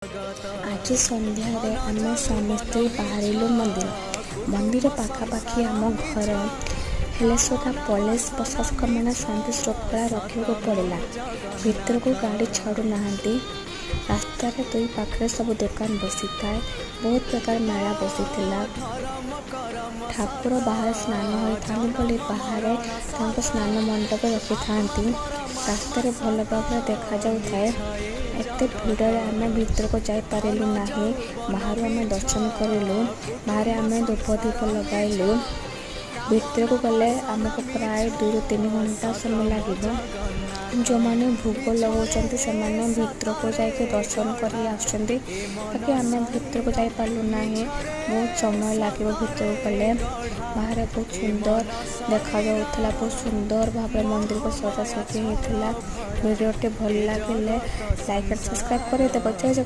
आज सन्ध्यारे आम समस्ते बाहरिलु मंदिर पाखापाखि आम घर हेले सुधा पुलिस प्रशासक मैंने शांति श्रृंखला रखा पड़ा। भीतर को गाड़ी छाड़ू ना। रास्तार दुई पाखे सब दुकान बसी थाए। बहुत प्रकार मेला बसी ठाकुर बाहर स्नान होता बोली बाहर स्नान मंडप रखी था। रास्तार भल भाव देखा जाए। एत भिड़ आम भीतर को जापारू ना। बाहर आम दर्शन करूँ। बाहर आम धूप दीप लगेलु। भीतर को गले आमको प्राय 2-3 घंटा समय लगे। जो मैंने भोग लगाउछन्ति से माने भीतर को जाके दर्शन करी आछन्ति। बाकी आम भीतर को जापारू ना। बहुत समय लगे भीतर को गले। बाहर बहुत सुंदर देखा जाउथला। बहुत सुंदर भाव मंदिर को सजासजी होता। वीडियोटी भल लगे लाइक और सब्सक्राइब कर। जय जगन्नाथ।